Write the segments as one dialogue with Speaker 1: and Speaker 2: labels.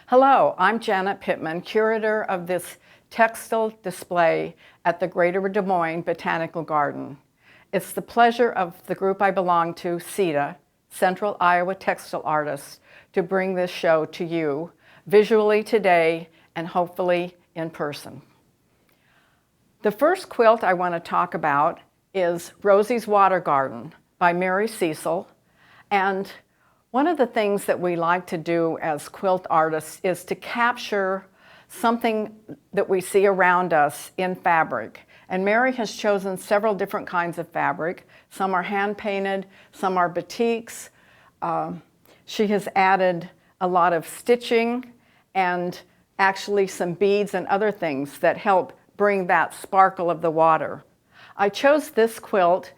Speaker 1: Hello, I'm Janet Pittman, curator of this textile display at the Greater Des Moines Botanical Garden. It's the pleasure of the group I belong to, CITA, Central Iowa Textile Artists, to bring this show to you visually today and hopefully in person. The first quilt I want to talk about is Rosie's Water Garden by Mary Cecil. And one of the things that we like to do as quilt artists is to capture something that we see around us in fabric. And Mary has chosen several different kinds of fabric. Some are hand-painted, some are batiks. She has added a lot of stitching and actually some beads and other things that help bring that sparkle of the water. I chose this quilt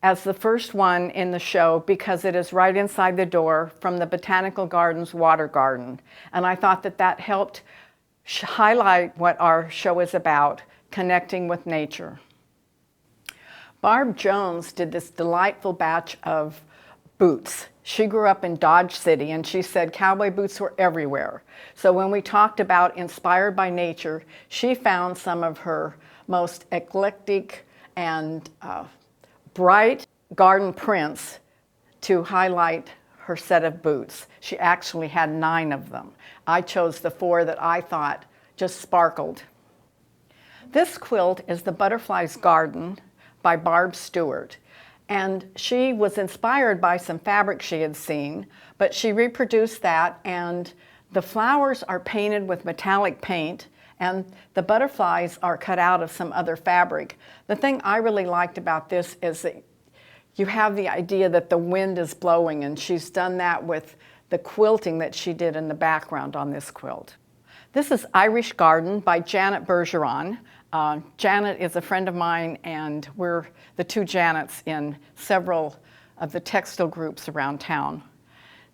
Speaker 1: as the first one in the show because it is right inside the door from the Botanical Gardens Water Garden. And I thought that that helped highlight what our show is about, connecting with nature. Barb Jones did this delightful batch of boots. She grew up in Dodge City and she said cowboy boots were everywhere. So when we talked about inspired by nature, she found some of her most eclectic and bright garden prints to highlight her set of boots. She actually had 9 of them. I chose the 4 that I thought just sparkled. This quilt is The Butterfly's Garden by Barb Stewart. And she was inspired by some fabric she had seen, but she reproduced that, and the flowers are painted with metallic paint and the butterflies are cut out of some other fabric. The thing I really liked about this is that you have the idea that the wind is blowing, and she's done that with the quilting that she did in the background on this quilt. This is Irish Garden by Janet Bergeron. Janet is a friend of mine, and we're the 2 Janets in several of the textile groups around town.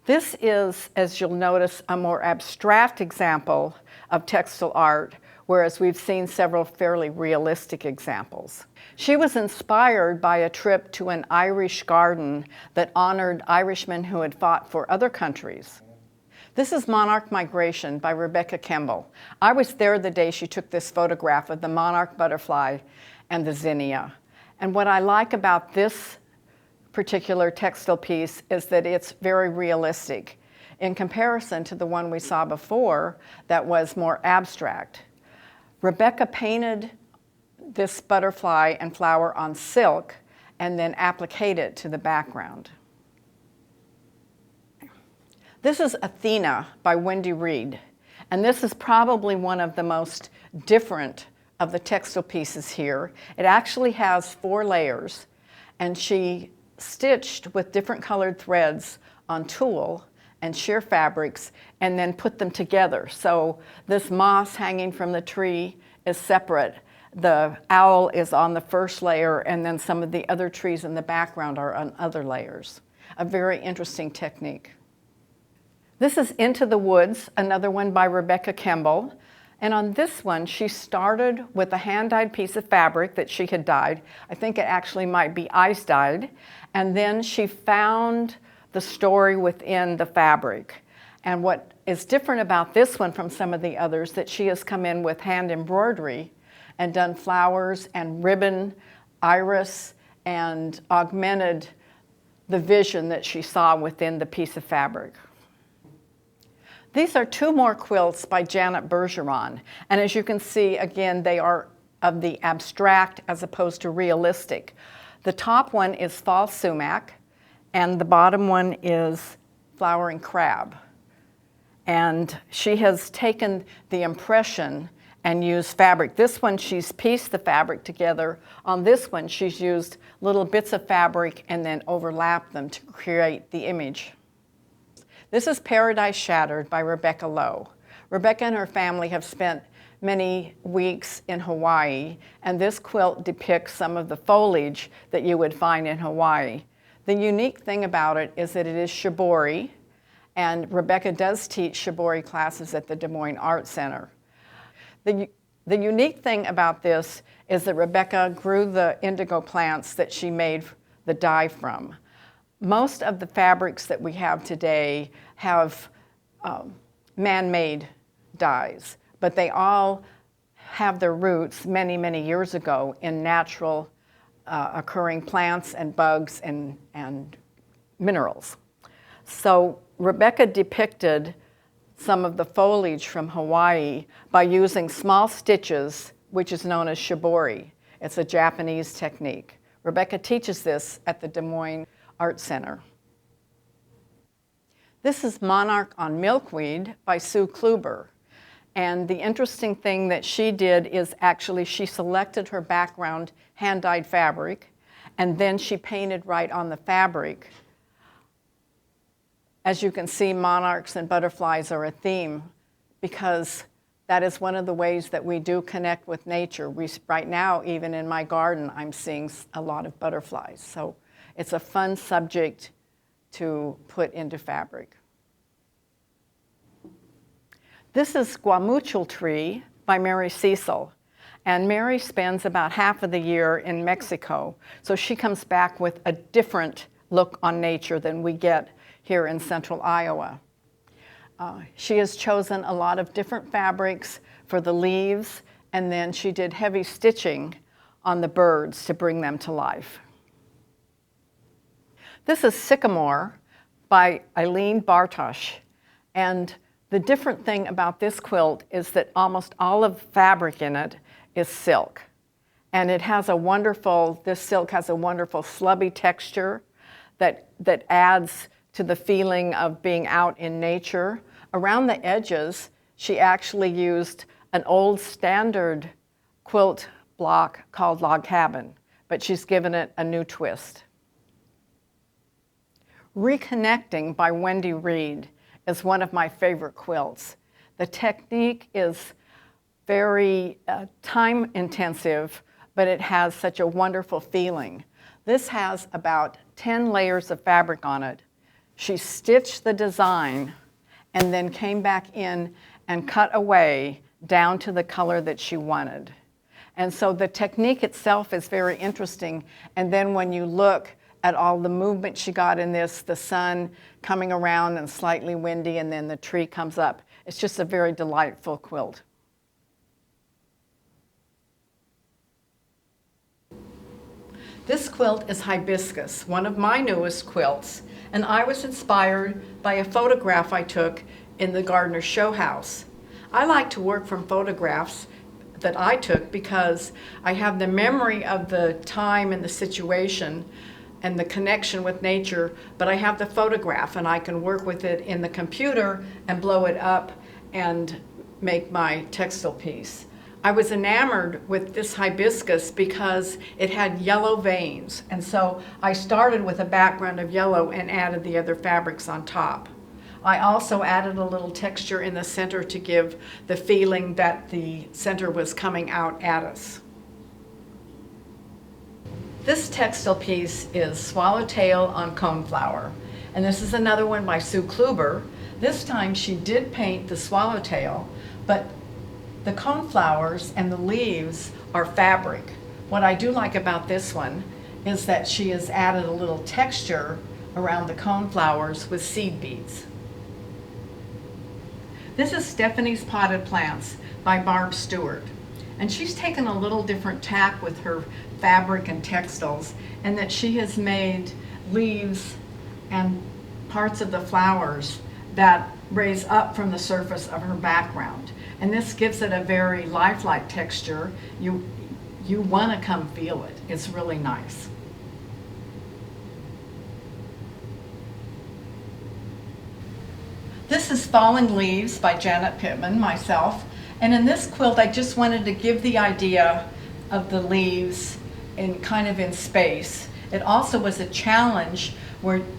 Speaker 1: This is, as you'll notice, a more abstract example of textile art, whereas we've seen several fairly realistic examples. She was inspired by a trip to an Irish garden that honored Irishmen who had fought for other countries. This is Monarch Migration by Rebecca Kimball. I was there the day she took this photograph of the monarch butterfly and the zinnia. And what I like about this particular textile piece is that it's very realistic in comparison to the one we saw before that was more abstract. Rebecca painted this butterfly and flower on silk and then appliqued it to the background. This is Athena by Wendy Reed, and this is probably one of the most different of the textile pieces here. It actually has 4 layers, and she stitched with different colored threads on tulle and sheer fabrics and then put them together. So this moss hanging from the tree is separate. The owl is on the first layer, and then some of the other trees in the background are on other layers. A very interesting technique. This is Into the Woods, another one by Rebecca Kimball. And on this one, she started with a hand-dyed piece of fabric that she had dyed. I think it actually might be ice-dyed. And then she found the story within the fabric. And what is different about this one from some of the others, that she has come in with hand embroidery and done flowers and ribbon, iris, and augmented the vision that she saw within the piece of fabric. These are 2 more quilts by Janet Bergeron, and as you can see, again, they are of the abstract as opposed to realistic. The top one is Fall Sumac, and the bottom one is Flowering Crab. And she has taken the impression and used fabric. This one, she's pieced the fabric together. On this one, she's used little bits of fabric and then overlapped them to create the image. This is Paradise Shattered by Rebecca Lowe. Rebecca and her family have spent many weeks in Hawaii, and this quilt depicts some of the foliage that you would find in Hawaii. The unique thing about it is that it is shibori, and Rebecca does teach shibori classes at the Des Moines Art Center. The unique thing about this is that Rebecca grew the indigo plants that she made the dye from. Most of the fabrics that we have today have man-made dyes, but they all have their roots many, many years ago in natural occurring plants and bugs and minerals. So Rebecca depicted some of the foliage from Hawaii by using small stitches, which is known as shibori. It's a Japanese technique. Rebecca teaches this at the Des Moines Art Center. This is Monarch on Milkweed by Sue Kluber. And the interesting thing that she did is actually she selected her background hand-dyed fabric, and then she painted right on the fabric. As you can see, monarchs and butterflies are a theme because that is one of the ways that we do connect with nature. Right now, even in my garden, I'm seeing a lot of butterflies. So it's a fun subject to put into fabric. This is Guamuchil Tree by Mary Cecil. And Mary spends about half of the year in Mexico. So she comes back with a different look on nature than we get here in Central Iowa. She has chosen a lot of different fabrics for the leaves, and then she did heavy stitching on the birds to bring them to life. This is Sycamore by Eileen Bartosh. And the different thing about this quilt is that almost all of the fabric in it is silk. And it has a wonderful, this silk has a wonderful slubby texture that adds to the feeling of being out in nature. Around the edges, she actually used an old standard quilt block called Log Cabin, but she's given it a new twist. Reconnecting by Wendy Reed is one of my favorite quilts. The technique is very time intensive, but it has such a wonderful feeling. This has about 10 layers of fabric on it. She stitched the design and then came back in and cut away down to the color that she wanted. And so the technique itself is very interesting. And then when you look at all the movement she got in this, the sun coming around and slightly windy, and then the tree comes up. It's just a very delightful quilt. This quilt is Hibiscus, one of my newest quilts, and I was inspired by a photograph I took in the Gardener's Show House. I like to work from photographs that I took because I have the memory of the time and the situation and the connection with nature, but I have the photograph and I can work with it in the computer and blow it up and make my textile piece. I was enamored with this hibiscus because it had yellow veins, and so I started with a background of yellow and added the other fabrics on top. I also added a little texture in the center to give the feeling that the center was coming out at us. This textile piece is Swallowtail on Coneflower, and this is another one by Sue Kluber. This time she did paint the swallowtail, but the coneflowers and the leaves are fabric. What I do like about this one is that she has added a little texture around the coneflowers with seed beads. This is Stephanie's Potted Plants by Barb Stewart. And she's taken a little different tack with her fabric and textiles, and that she has made leaves and parts of the flowers that raise up from the surface of her background. And this gives it a very lifelike texture. You want to come feel it. It's really nice. This is Falling Leaves by Janet Pittman, myself. And in this quilt, I just wanted to give the idea of the leaves in space. It also was a challenge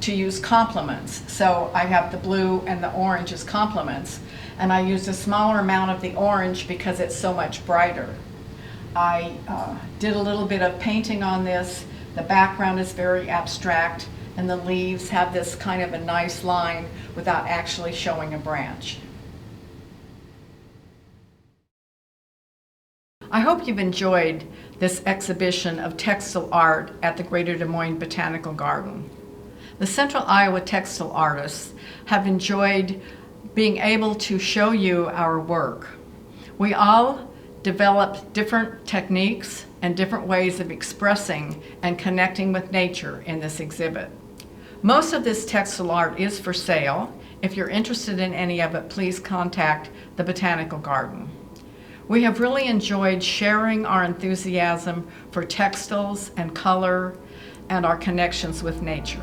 Speaker 1: to use complements. So I have the blue and the orange as complements, and I used a smaller amount of the orange because it's so much brighter. I did a little bit of painting on this. The background is very abstract, and the leaves have this kind of a nice line without actually showing a branch. I hope you've enjoyed this exhibition of textile art at the Greater Des Moines Botanical Garden. The Central Iowa Textile Artists have enjoyed being able to show you our work. We all developed different techniques and different ways of expressing and connecting with nature in this exhibit. Most of this textile art is for sale. If you're interested in any of it, please contact the Botanical Garden. We have really enjoyed sharing our enthusiasm for textiles and color and our connections with nature.